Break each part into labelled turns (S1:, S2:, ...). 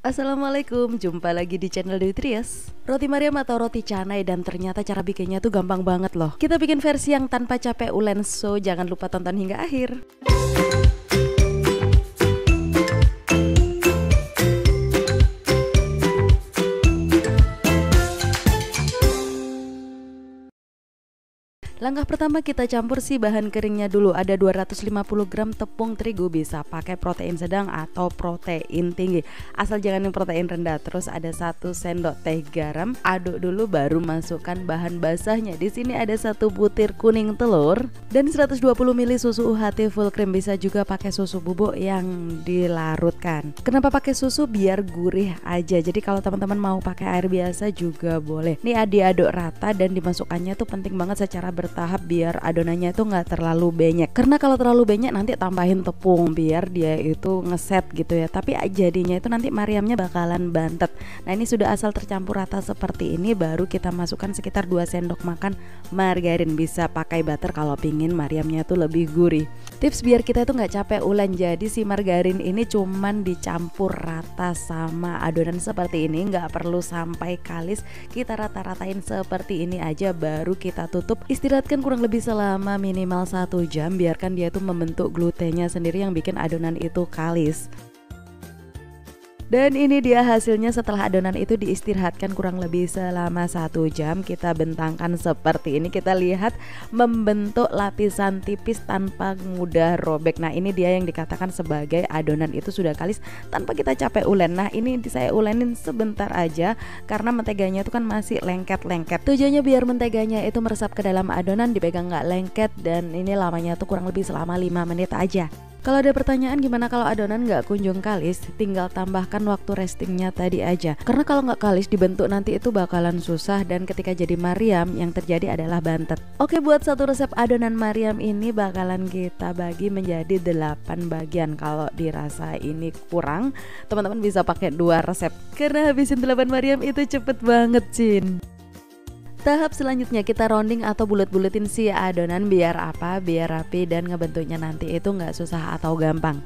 S1: Assalamualaikum, jumpa lagi di channel Dewi Trias. Roti Mariam atau roti canai, dan ternyata cara bikinnya tuh gampang banget loh. Kita bikin versi yang tanpa capek ulen, so jangan lupa tonton hingga akhir. Langkah pertama, kita campur si bahan keringnya dulu. Ada 250 gram tepung terigu, bisa pakai protein sedang atau protein tinggi, asal jangan yang protein rendah. Terus ada 1 sendok teh garam. Aduk dulu baru masukkan bahan basahnya. Di sini ada 1 butir kuning telur dan 120 ml susu UHT full cream. Bisa juga pakai susu bubuk yang dilarutkan. Kenapa pakai susu? Biar gurih aja. Jadi kalau teman-teman mau pakai air biasa juga boleh. Nih diaduk rata dan dimasukkannya tuh penting banget secara tahap biar adonannya itu nggak terlalu banyak, karena kalau terlalu banyak nanti tambahin tepung biar dia itu ngeset gitu ya, tapi jadinya itu nanti Mariamnya bakalan bantet. Nah ini sudah asal tercampur rata seperti ini, baru kita masukkan sekitar 2 sendok makan margarin. Bisa pakai butter kalau pingin Mariamnya tuh lebih gurih. Tips biar kita itu nggak capek ulen, jadi si margarin ini cuman dicampur rata sama adonan seperti ini, nggak perlu sampai kalis. Kita rata-ratain seperti ini aja, baru kita tutup. Istirahatkan kurang lebih selama minimal 1 jam, biarkan dia tuh membentuk glutennya sendiri yang bikin adonan itu kalis. Dan ini dia hasilnya setelah adonan itu diistirahatkan kurang lebih selama 1 jam. Kita bentangkan seperti ini, kita lihat membentuk lapisan tipis tanpa mudah robek. Nah ini dia yang dikatakan sebagai adonan itu sudah kalis tanpa kita capek ulen. Nah ini saya ulenin sebentar aja karena menteganya itu kan masih lengket-lengket. Tujuannya biar menteganya itu meresap ke dalam adonan, dipegang nggak lengket, dan ini lamanya tuh kurang lebih selama 5 menit aja. Kalau ada pertanyaan gimana kalau adonan nggak kunjung kalis, tinggal tambahkan waktu restingnya tadi aja. Karena kalau nggak kalis dibentuk nanti itu bakalan susah, dan ketika jadi Mariam yang terjadi adalah bantet. Oke, buat satu resep adonan Mariam ini bakalan kita bagi menjadi 8 bagian. Kalau dirasa ini kurang, teman-teman bisa pakai 2 resep. Karena habisin 8 Mariam itu cepet banget, Cin. Tahap selanjutnya kita rounding atau bulet-buletin si adonan. Biar apa? Biar rapi dan ngebentuknya nanti itu nggak susah atau gampang.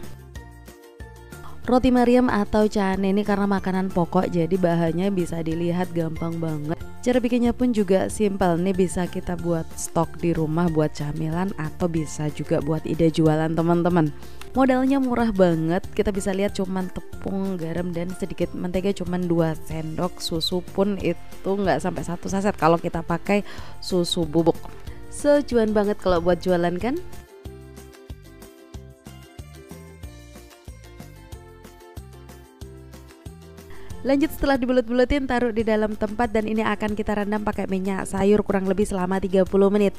S1: Roti Mariam atau canai ini karena makanan pokok, jadi bahannya bisa dilihat gampang banget. Cara bikinnya pun juga simpel. Nih bisa kita buat stok di rumah buat camilan, atau bisa juga buat ide jualan teman-teman. Modalnya murah banget, kita bisa lihat cuman tepung, garam, dan sedikit mentega, cuman 2 sendok. Susu pun itu nggak sampai 1 saset kalau kita pakai susu bubuk. Sejuan banget kalau buat jualan kan? Lanjut, setelah dibulet-buletin taruh di dalam tempat, dan ini akan kita rendam pakai minyak sayur kurang lebih selama 30 menit.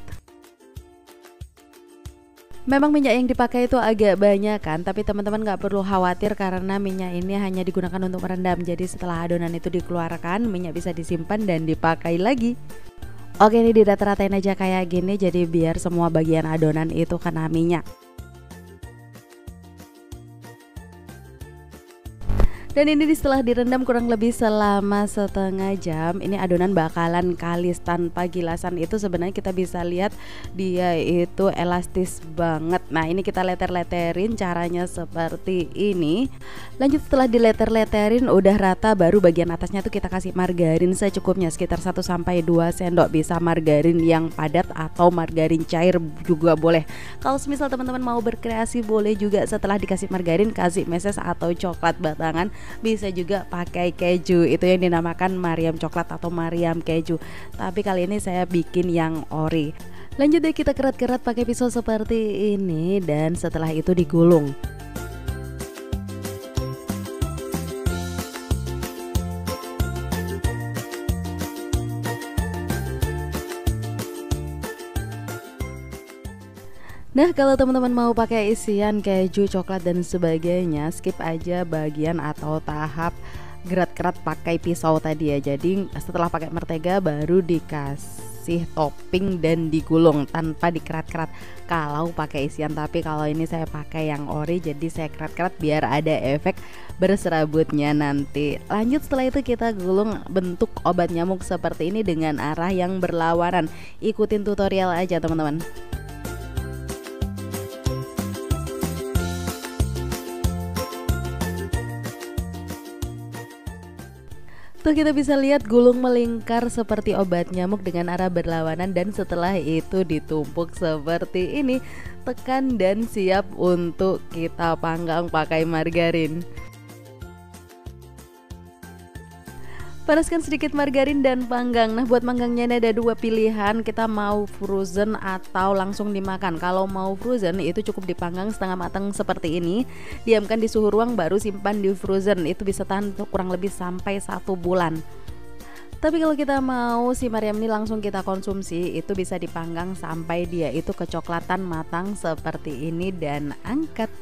S1: Memang minyak yang dipakai itu agak banyak kan, tapi teman-teman nggak perlu khawatir karena minyak ini hanya digunakan untuk merendam. Jadi setelah adonan itu dikeluarkan, minyak bisa disimpan dan dipakai lagi. Oke, ini dirata-ratain aja kayak gini, jadi biar semua bagian adonan itu kena minyak. Dan ini setelah direndam kurang lebih selama setengah jam, ini adonan bakalan kalis. Tanpa gilasan itu sebenarnya kita bisa lihat dia itu elastis banget. Nah ini kita leter-leterin, caranya seperti ini. Lanjut, setelah dileter-leterin udah rata, baru bagian atasnya tuh kita kasih margarin secukupnya, sekitar 1-2 sendok. Bisa margarin yang padat atau margarin cair juga boleh. Kalau misal teman-teman mau berkreasi, boleh juga setelah dikasih margarin kasih meses atau coklat batangan. Bisa juga pakai keju, itu yang dinamakan Mariam coklat atau Mariam keju. Tapi kali ini saya bikin yang ori. Lanjut deh, kita kerat-kerat pakai pisau seperti ini, dan setelah itu digulung. Nah kalau teman-teman mau pakai isian keju, coklat, dan sebagainya, skip aja bagian atau tahap gerat-gerat pakai pisau tadi ya. Jadi setelah pakai mentega baru dikasih topping dan digulung tanpa dikerat-kerat kalau pakai isian. Tapi kalau ini saya pakai yang ori, jadi saya kerat-kerat biar ada efek berserabutnya nanti. Lanjut, setelah itu kita gulung bentuk obat nyamuk seperti ini dengan arah yang berlawanan. Ikutin tutorial aja teman-teman. Tuh kita bisa lihat gulung melingkar seperti obat nyamuk dengan arah berlawanan, dan setelah itu ditumpuk seperti ini. Tekan dan siap untuk kita panggang pakai margarin. Panaskan sedikit margarin dan panggang. Nah, buat manggangnya ini ada dua pilihan, kita mau frozen atau langsung dimakan. Kalau mau frozen itu cukup dipanggang setengah matang seperti ini, diamkan di suhu ruang baru simpan di frozen. Itu bisa tahan kurang lebih sampai 1 bulan. Tapi kalau kita mau si Maryam ini langsung kita konsumsi, itu bisa dipanggang sampai dia itu kecoklatan matang seperti ini dan angkat.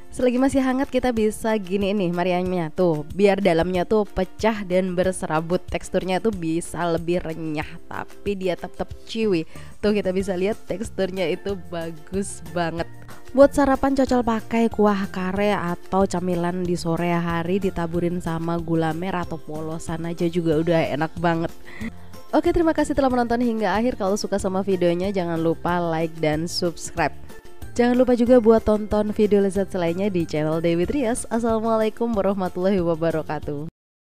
S1: Selagi masih hangat kita bisa gini nih Maryamnya tuh, biar dalamnya tuh pecah dan berserabut, teksturnya tuh bisa lebih renyah tapi dia tetap chewy. Tuh kita bisa lihat teksturnya itu bagus banget. Buat sarapan cocok pakai kuah kare atau camilan di sore hari, ditaburin sama gula merah atau polosan aja juga udah enak banget. Oke, terima kasih telah menonton hingga akhir. Kalau suka sama videonya jangan lupa like dan subscribe. Jangan lupa juga buat tonton video lezat selainnya di channel Dewi Trias. Assalamualaikum warahmatullahi wabarakatuh.